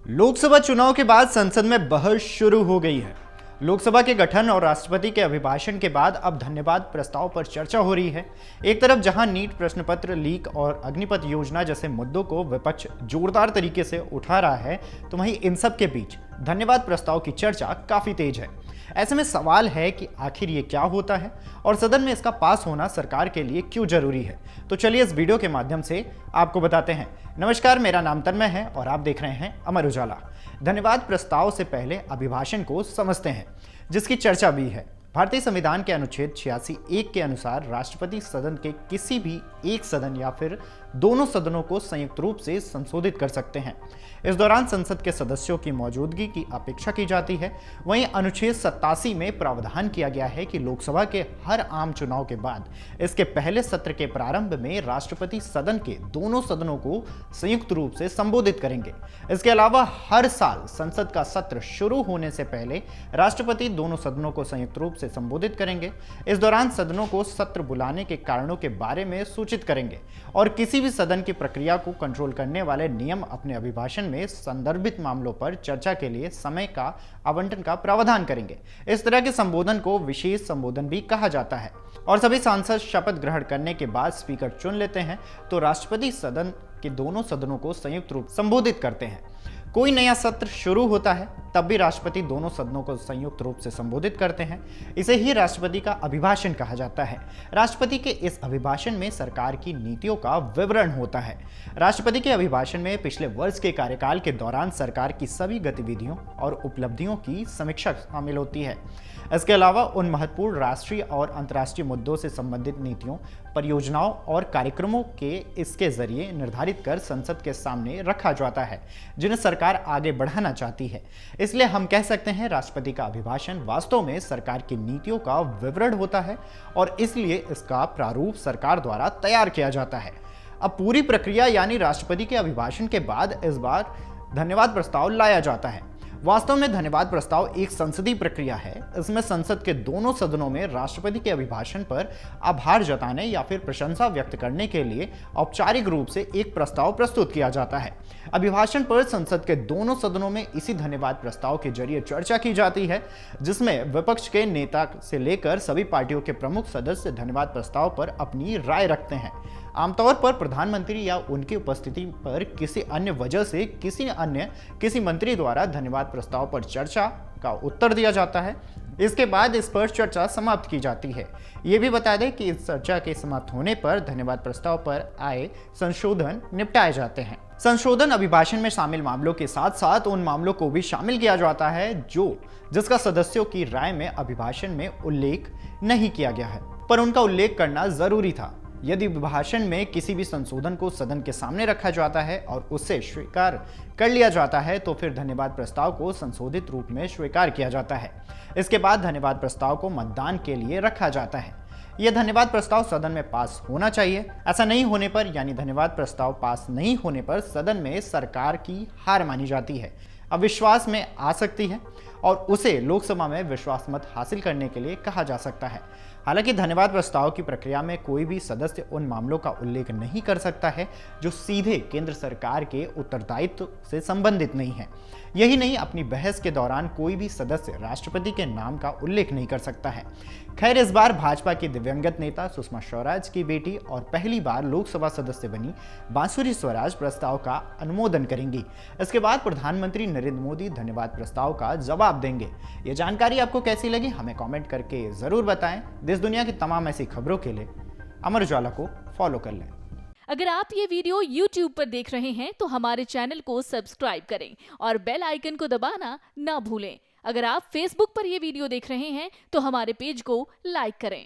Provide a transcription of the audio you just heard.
लोकसभा चुनाव के बाद संसद में बहस शुरू हो गई है। लोकसभा के गठन और राष्ट्रपति के अभिभाषण के बाद अब धन्यवाद प्रस्ताव पर चर्चा हो रही है। एक तरफ जहां नीट प्रश्न पत्र लीक और अग्निपथ योजना जैसे मुद्दों को विपक्ष जोरदार तरीके से उठा रहा है, तो वहीं इन सब के बीच धन्यवाद प्रस्ताव की चर्चा काफी तेज है। ऐसे में सवाल है कि आखिर ये क्या होता है और सदन में इसका पास होना सरकार के लिए क्यों जरूरी है। तो चलिए इस वीडियो के माध्यम से आपको बताते हैं। नमस्कार, मेरा नाम तन्मय है और आप देख रहे हैं अमर उजाला। धन्यवाद प्रस्ताव से पहले अभिभाषण को समझते हैं, जिसकी चर्चा भी है। भारतीय संविधान के अनुच्छेद 86(1) के अनुसार राष्ट्रपति सदन के किसी भी एक सदन या फिर दोनों सदनों को संयुक्त रूप से संशोधित कर सकते हैं। इस दौरान संसद के सदस्यों की मौजूदगी की अपेक्षा की जाती है। वहीं अनुच्छेद 87 में प्रावधान किया गया है कि लोकसभा के हर आम चुनाव के बाद इसके पहले सत्र के प्रारंभ में राष्ट्रपति सदन के दोनों सदनों को संयुक्त रूप से संबोधित करेंगे। इसके अलावा हर साल संसद का सत्र शुरू होने से पहले राष्ट्रपति दोनों सदनों को संयुक्त रूप से संबोधित करेंगे। इस दौरान सदनों को सत्र बुलाने के कारणों के बारे में सूचित करेंगे और किसी भी सदन की प्रक्रिया को कंट्रोल करने वाले नियम अपने अभिभाषण में संदर्भित मामलों पर चर्चा के लिए समय का आवंटन का प्रावधान करेंगे। इस तरह के संबोधन को विशेष संबोधन भी कहा जाता है और सभी सांसद शपथ ग्रहण करने के बाद स्पीकर चुन लेते हैं, तो राष्ट्रपति सदन के दोनों सदनों को संयुक्त रूप संबोधित करते हैं। कोई नया सत्र शुरू होता है तब भी राष्ट्रपति दोनों सदनों को संयुक्त रूप से संबोधित करते हैं। इसे ही राष्ट्रपति का अभिभाषण कहा जाता है। राष्ट्रपति के इस अभिभाषण में सरकार की नीतियों का विवरण होता है। राष्ट्रपति के अभिभाषण में पिछले वर्ष के कार्यकाल के दौरान सरकार की सभी गतिविधियों और उपलब्धियों की समीक्षा शामिल होती है। इसके अलावा उन महत्वपूर्ण राष्ट्रीय और अंतर्राष्ट्रीय मुद्दों से संबंधित नीतियों, परियोजनाओं और कार्यक्रमों के इसके जरिए निर्धारित कर संसद के सामने रखा जाता है, जिन्हें सरकार आगे बढ़ाना चाहती है। इसलिए हम कह सकते हैं राष्ट्रपति का अभिभाषण वास्तव में सरकार की नीतियों का विवरण होता है और इसलिए इसका प्रारूप सरकार द्वारा तैयार किया जाता है। अब पूरी प्रक्रिया यानी राष्ट्रपति के अभिभाषण के बाद इस बार धन्यवाद प्रस्ताव लाया जाता है। वास्तव में धन्यवाद प्रस्ताव एक संसदीय प्रक्रिया है। इसमें संसद के दोनों सदनों में राष्ट्रपति के अभिभाषण पर आभार जताने या फिर प्रशंसा व्यक्त करने के लिए औपचारिक रूप से एक प्रस्ताव प्रस्तुत किया जाता है। अभिभाषण पर संसद के दोनों सदनों में इसी धन्यवाद प्रस्ताव के जरिए चर्चा की जाती है, जिसमें विपक्ष के नेता से लेकर सभी पार्टियों के प्रमुख सदस्य धन्यवाद प्रस्ताव पर अपनी राय रखते हैं। आमतौर पर प्रधानमंत्री या उनकी उपस्थिति पर किसी अन्य वजह से किसी मंत्री द्वारा धन्यवाद प्रस्ताव पर चर्चा का उत्तर दिया जाता है। इसके बाद इस पर चर्चा समाप्त की जाती है। ये भी बता दें कि इस चर्चा के समाप्त होने पर धन्यवाद प्रस्ताव पर आए संशोधन निपटाए जाते हैं। संशोधन अभिभाषण में शामिल मामलों के साथ साथ उन मामलों को भी शामिल किया जाता है जिसका सदस्यों की राय में अभिभाषण में उल्लेख नहीं किया गया है, पर उनका उल्लेख करना जरूरी था। यदि अभिभाषण में किसी भी संशोधन को सदन के सामने रखा जाता है और उसे स्वीकार कर लिया जाता है, तो फिर धन्यवाद प्रस्ताव को संशोधित रूप में स्वीकार किया जाता है। इसके बाद धन्यवाद प्रस्ताव को मतदान के लिए रखा जाता है। यह धन्यवाद प्रस्ताव सदन में पास होना चाहिए। ऐसा नहीं होने पर यानी धन्यवाद प्रस्ताव पास नहीं होने पर सदन में सरकार की हार मानी जाती है, अविश्वास में आ सकती है और उसे लोकसभा में विश्वास मत हासिल करने के लिए कहा जा सकता है। हालांकि धन्यवाद प्रस्ताव की प्रक्रिया में कोई भी सदस्य उन मामलों का उल्लेख नहीं कर सकता है जो सीधे केंद्र सरकार के उत्तरदायित्व से संबंधित नहीं है। यही नहीं, अपनी बहस के दौरान कोई भी सदस्य राष्ट्रपति के नाम का उल्लेख नहीं कर सकता है। खैर, इस बार भाजपा की दिवंगत नेता सुषमा स्वराज की बेटी और पहली बार लोकसभा सदस्य बनी बांसुरी स्वराज प्रस्ताव का अनुमोदन करेंगी। इसके बाद प्रधानमंत्री नरेंद्र मोदी धन्यवाद प्रस्ताव का जवाब देंगे। ये जानकारी आपको कैसी लगी हमें कमेंट करके जरूर बताएं। देश दुनिया की तमाम ऐसी खबरों के लिए अमर उजाला को फॉलो कर लें। अगर आप ये वीडियो YouTube पर देख रहे हैं तो हमारे चैनल को सब्सक्राइब करें और बेल आइकन को दबाना ना भूलें। अगर आप Facebook पर ये वीडियो देख रहे हैं तो हमारे पेज को लाइक करें।